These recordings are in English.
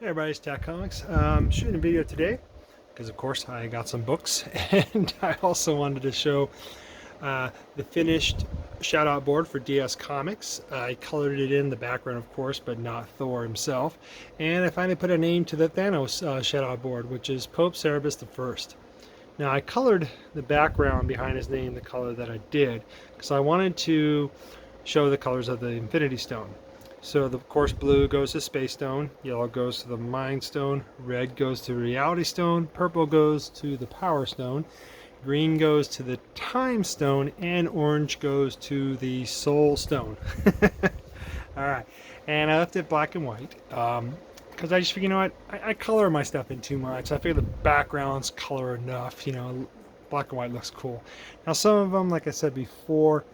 Hey everybody, it's Tack Comics. Shooting a video today because of course I got some books and I also wanted to show the finished shout out board for DS Comics. I colored it in the background of course, but not Thor himself. And I finally put a name to the Thanos shout out board, which is Pope Cerebus the 1st. Now I colored the background behind his name the color that I did because I wanted to show the colors of the Infinity Stone. So of course blue goes to Space Stone, yellow goes to the Mind Stone, red goes to Reality Stone, purple goes to the Power Stone, green goes to the Time Stone, and orange goes to the Soul Stone. Alright, and I left it black and white because I just figured, you know what, I color my stuff in too much. I figure the background's color enough, you know, black and white looks cool. Now some of them, like I said before,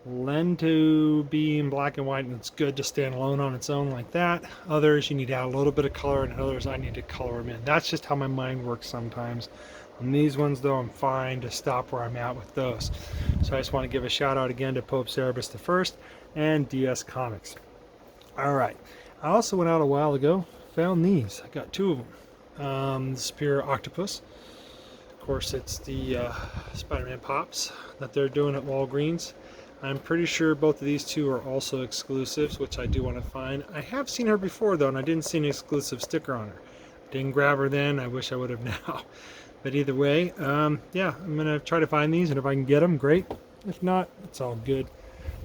lend to being black and white and it's good to stand alone on its own like that. Others you need to add a little bit of color, and others I need to color them in. That's just how my mind works sometimes. On these ones though, I'm fine to stop where I'm at with those. So I just want to give a shout out again to Pope Cerebus the 1st and DS Comics. Alright, I also went out a while ago, found these. I got two of them. The Superior Octopus. Of course it's the Spider-Man Pops that they're doing at Walgreens. I'm pretty sure both of these two are also exclusives, which I do want to find. I have seen her before though, and I didn't see an exclusive sticker on her. Didn't grab her then, I wish I would have now. But either way, yeah, I'm going to try to find these, and if I can get them, great. If not, it's all good.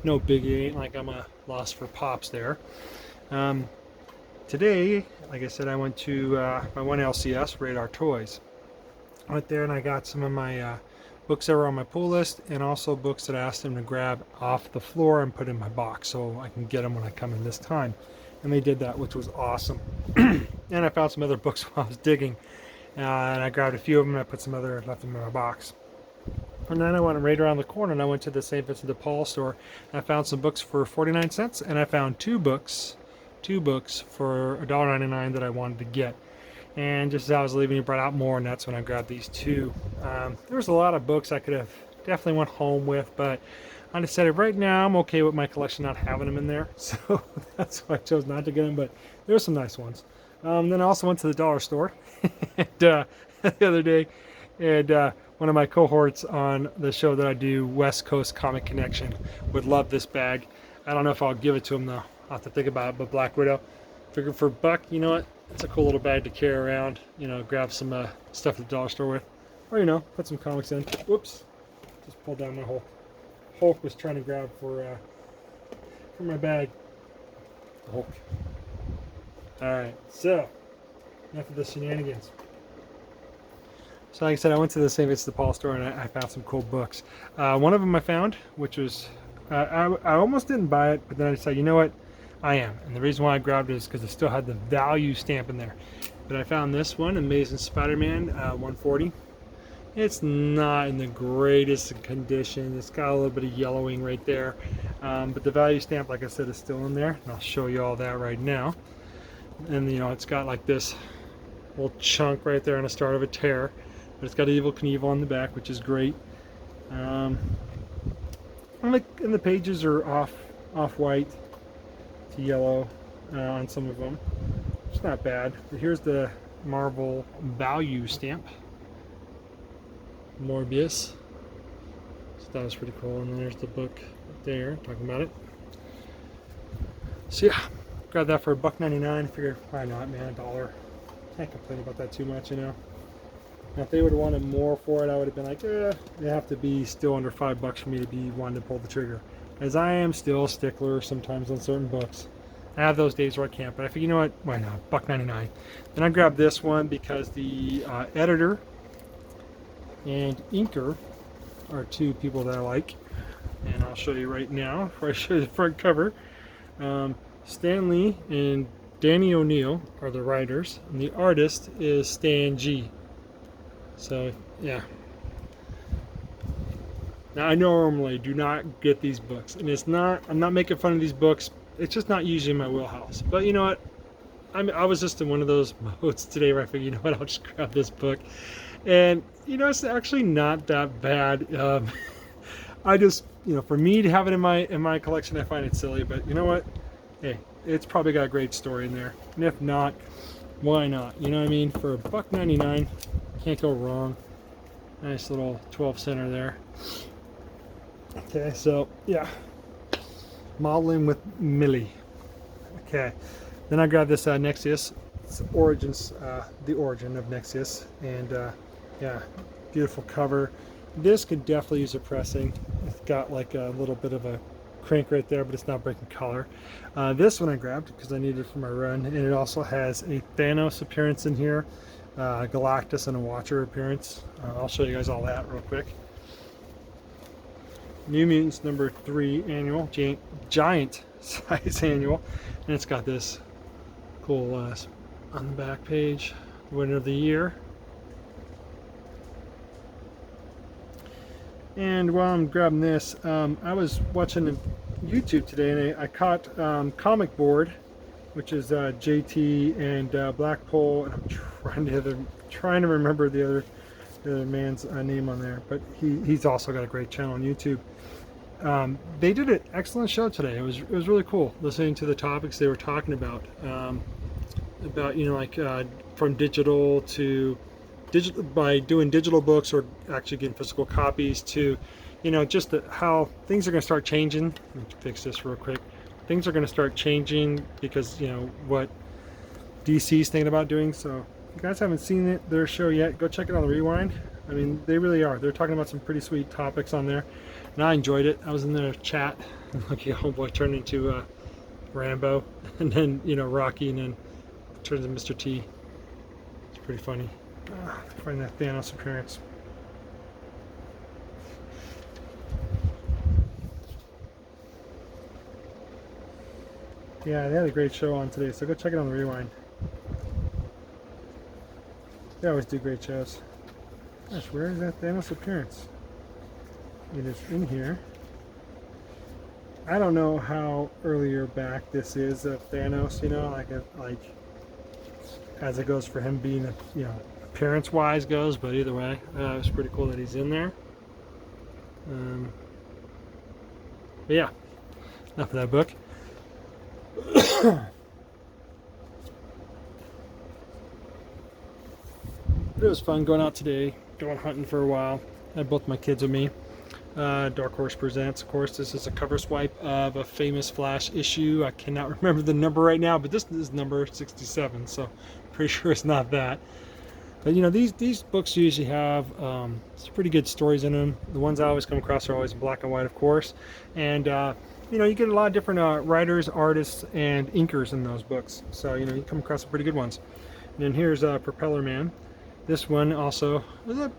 No biggie, ain't like I'm a loss for Pops there. Today, like I said, I went to my one LCS, Radar Toys. I went there and I got some of my books that were on my pull list, and also books that I asked them to grab off the floor and put in my box so I can get them when I come in this time. And they did that, which was awesome. And I found some other books while I was digging, and I grabbed a few of them and I put some other left in my box. And then I went right around the corner and I went to the St. Vincent de Paul store and I found some books for 49 cents, and I found two books for $1.99 that I wanted to get. And just as I was leaving, he brought out more, and that's when I grabbed these two. There was a lot of books I could have definitely went home with, but I decided right now I'm okay with my collection not having them in there, so that's why I chose not to get them. But there were some nice ones. Then I also went to the dollar store and, the other day, and one of my cohorts on the show that I do, West Coast Comic Connection, would love this bag. I don't know if I'll give it to him though. I'll have to think about it. But Black Widow, figured for a buck, you know what? It's a cool little bag to carry around, you know, grab some stuff at the dollar store with. Or, you know, put some comics in. Whoops. Just pulled down my Hulk. Hulk was trying to grab for my bag. The Hulk. Alright, so, enough of the shenanigans. So like I said, I went to the St. Vincent de Paul store and I found some cool books. One of them I found, which was, I almost didn't buy it, but then I decided, you know what? I am, and the reason why I grabbed it is because it still had the value stamp in there. But I found this one, Amazing Spider-Man 140. It's not in the greatest condition. It's got a little bit of yellowing right there, but the value stamp, like I said, is still in there, and I'll show you all that right now. And you know, it's got like this little chunk right there on the start of a tear, but it's got Evel Knievel on the back, which is great. And the pages are off-white. Yellow on some of them. It's not bad. But here's the Marvel value stamp. Morbius. So that was pretty cool. And then there's the book there talking about it. So yeah, grabbed that for $1.99. Figured why not, man, $1. Can't complain about that too much, you know. Now if they would have wanted more for it, I would have been like, they have to be still under $5 for me to be wanting to pull the trigger. As I am still a stickler sometimes on certain books. I have those days where I can't, but I figure, you know what, why not, $1.99. Then I grabbed this one because the editor and inker are two people that I like. And I'll show you right now, before I show you the front cover. Stan Lee and Danny O'Neill are the writers, and the artist is Stan G. So, yeah. Now I normally do not get these books, and I'm not making fun of these books, it's just not usually my wheelhouse. But you know what, I was just in one of those modes today where I figured, you know what, I'll just grab this book. And you know, it's actually not that bad. I just, you know, for me to have it in my collection, I find it silly, but you know what, hey, it's probably got a great story in there. And if not, why not? You know what I mean? For $1.99, can't go wrong. Nice little 12 center there. Okay, so yeah, modeling with Millie. Okay, then I grabbed this Nexius. It's Origins, the origin of Nexius, and yeah, beautiful cover. This could definitely use a pressing. It's got like a little bit of a crank right there, but it's not breaking color. This one I grabbed because I needed it for my run, and it also has a Thanos appearance in here, Galactus and a Watcher appearance. I'll show you guys all that real quick. New Mutants number 3 annual, giant size annual, and it's got this cool on the back page, winner of the year. And while I'm grabbing this, I was watching YouTube today, and I caught Comic Board, which is JT and Blackpole, and I'm trying to remember the other man's name on there, but he's also got a great channel on YouTube. They did an excellent show today. It was really cool listening to the topics they were talking about, you know, like from digital to digital, by doing digital books or actually getting physical copies, to, you know, just how things are going to start changing. Let me fix this real quick. Things are going to start changing because, you know, what DC's thinking about doing. So if you guys haven't seen their show yet, go check it on the Rewind. I mean, they really are. They're talking about some pretty sweet topics on there, and I enjoyed it. I was in their chat, and lucky homeboy turned into Rambo, and then, you know, Rocky, and then turns into Mr. T. It's pretty funny. Find that Thanos appearance. Yeah, they had a great show on today, so go check it on the Rewind. They always do great shows. Gosh, where is that Thanos appearance? It is in here. I don't know how earlier back this is of Thanos, you know, like as it goes for him being, you know, appearance-wise goes, but either way, it's pretty cool that he's in there. But yeah, enough of that book. But it was fun going out today, going hunting for a while. I had both my kids with me. Dark Horse Presents, of course. This is a cover swipe of a Famous Flash issue. I cannot remember the number right now, but this is number 67, so pretty sure it's not that. But you know, these books usually have some pretty good stories in them. The ones I always come across are always in black and white, of course. And you know, you get a lot of different writers, artists, and inkers in those books. So you know, you come across some pretty good ones. And then here's Propeller Man. This one also,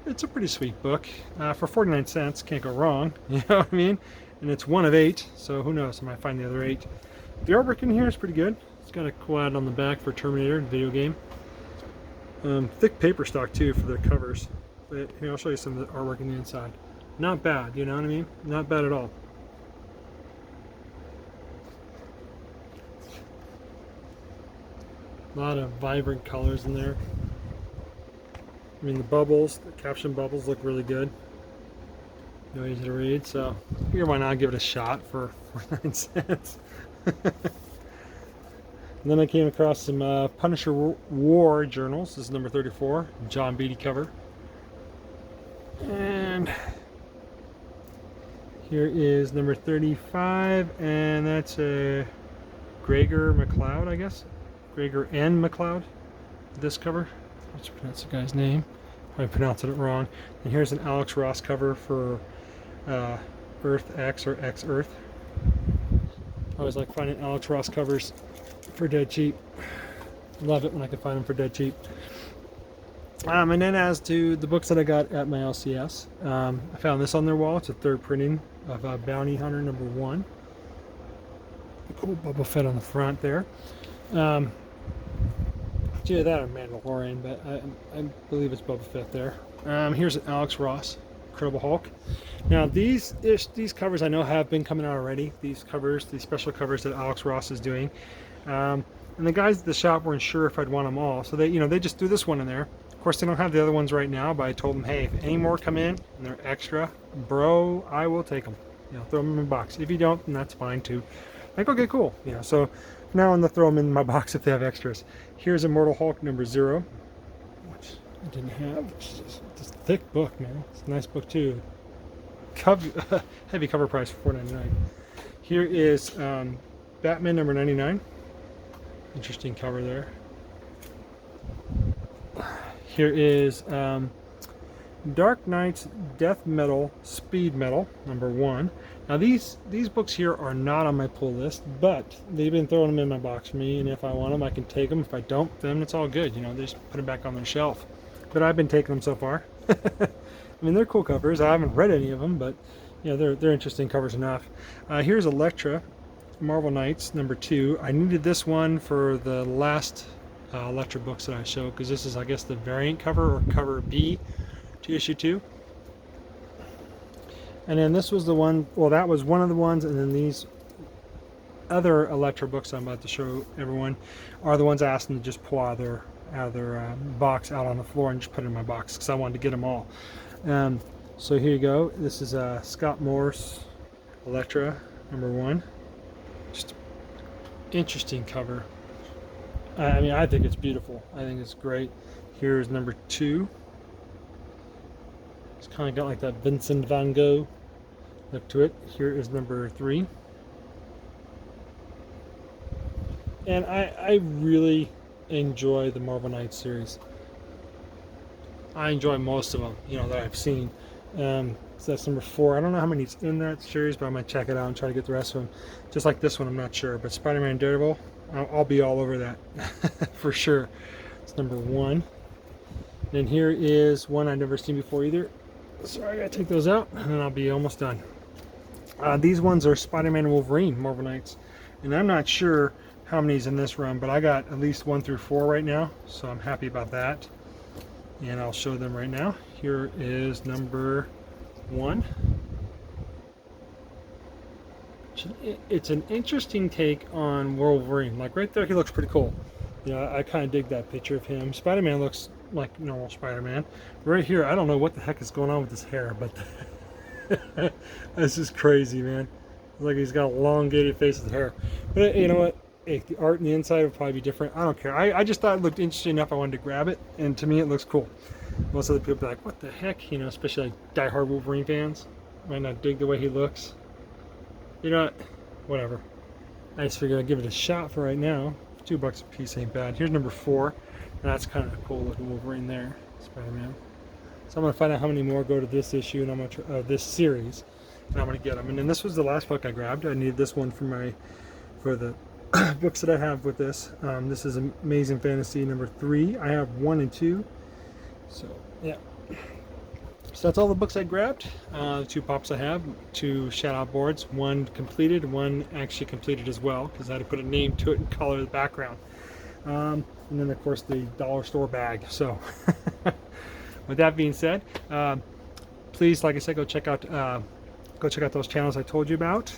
it's a pretty sweet book. For 49 cents, can't go wrong. You know what I mean? And it's 1 of 8, so who knows, I might find the other 8. The artwork in here is pretty good. It's got a cool ad on the back for Terminator, video game. Thick paper stock too for the covers. But here, I'll show you some of the artwork in the inside. Not bad, you know what I mean? Not bad at all. A lot of vibrant colors in there. I mean, the bubbles, the caption bubbles look really good. No easy to read, so I figure why not give it a shot for 49 cents. And then I came across some Punisher War journals. This is number 34, John Beatty cover. And here is number 35, and that's a Gregor McLeod, I guess. Gregor N. McLeod, this cover. Let's pronounce the guy's name. I pronounced it wrong. And here's an Alex Ross cover for Earth X or X Earth. I always like finding Alex Ross covers for dead cheap. Love it when I can find them for dead cheap. And then as to the books that I got at my LCS, I found this on their wall. It's a third printing of Bounty Hunter number 1. A cool Boba Fett on the front there. It's either that or Mandalorian, but I believe it's Boba Fett there. Here's an Alex Ross, Incredible Hulk. Now these covers I know have been coming out already. These covers, these special covers that Alex Ross is doing. And the guys at the shop weren't sure if I'd want them all, so they just threw this one in there. Of course, they don't have the other ones right now, but I told them, hey, if any more come in and they're extra, bro, I will take them. You know, throw them in a box. If you don't, then that's fine too. Like, okay, cool. You know, so Now I'm going to throw them in my box if they have extras. Here's Immortal Hulk number 0, which I didn't have. It's a thick book, man. It's a nice book too. Heavy cover price for $4.99. Here is Batman number 99. Interesting cover there. Here is Dark Knight's Death Metal Speed Metal number 1. Now these books here are not on my pull list, but they've been throwing them in my box for me, and if I want them I can take them. If I don't, then it's all good, you know, they just put them back on their shelf. But I've been taking them so far. I mean, they're cool covers. I haven't read any of them, but you know, they're interesting covers enough. Here's Elektra Marvel Knights number 2. I needed this one for the last Elektra books that I showed, because this is, I guess, the variant cover, or cover B to issue 2. And then this was the one, well, that was one of the ones, and then these other Elektra books I'm about to show everyone are the ones I asked them to just pull out of their box out on the floor and just put it in my box, because I wanted to get them all. So here you go. This is Scott Morse Elektra number 1. Just interesting cover. I mean, I think it's beautiful. I think it's great. Here's number 2. It's kind of got like that Vincent van Gogh look to it. Here is number 3. And I really enjoy the Marvel Knights series. I enjoy most of them, you know, that I've seen. So that's number 4. I don't know how many's in that series, but I might check it out and try to get the rest of them. Just like this one, I'm not sure. But Spider-Man and Daredevil, I'll be all over that for sure. It's number 1. Then here is one I've never seen before either. So I gotta take those out, and then I'll be almost done. These ones are Spider-Man and Wolverine Marvel Knights, and I'm not sure how many's in this run, but I got at least 1 through 4 right now, so I'm happy about that. And I'll show them right now. Here is number 1. It's an interesting take on Wolverine. Like right there, he looks pretty cool. You know, I kind of dig that picture of him. Spider-Man looks like normal Spider-Man. Right here, I don't know what the heck is going on with his hair, but this is crazy, man. It's like he's got a elongated face with hair. But you know what? Hey, the art on the inside would probably be different. I don't care. I just thought it looked interesting enough. I wanted to grab it, and to me, it looks cool. Most other people be like, "What the heck?" You know, especially like die-hard Wolverine fans might not dig the way he looks. You know what? Whatever. I just figured I'd give it a shot for right now. $2 a piece ain't bad. Here's number 4, and that's kind of a cool looking Wolverine there, Spider-Man. So I'm gonna find out how many more go to this issue, and I'm gonna this series, and I'm gonna get them. And then this was the last book I grabbed. I needed this one for the books that I have with this. This is Amazing Fantasy number 3. I have 1 and 2. So yeah. So that's all the books I grabbed. 2 pops I have, 2 shout-out boards. 1 completed, 1 actually completed as well, because I had to put a name to it and color the background. And then of course the dollar store bag. So with that being said, please, like I said, go check out those channels I told you about.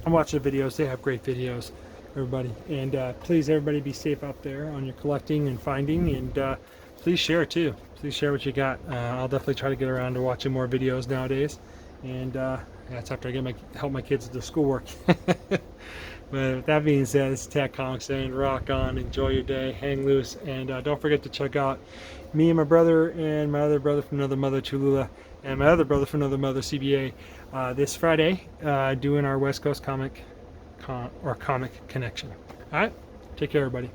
And watch the videos. They have great videos, everybody. And please, everybody, be safe out there on your collecting and finding. And please share too. Please share what you got. I'll definitely try to get around to watching more videos nowadays. And that's after I help my kids with the schoolwork. But with that being said, this is Tad Comics saying rock on, enjoy your day, hang loose, and don't forget to check out me and my brother and my other brother from another mother, Cholula, and my other brother from another mother, CBA, this Friday, doing our West Coast comic connection. All right, take care, everybody.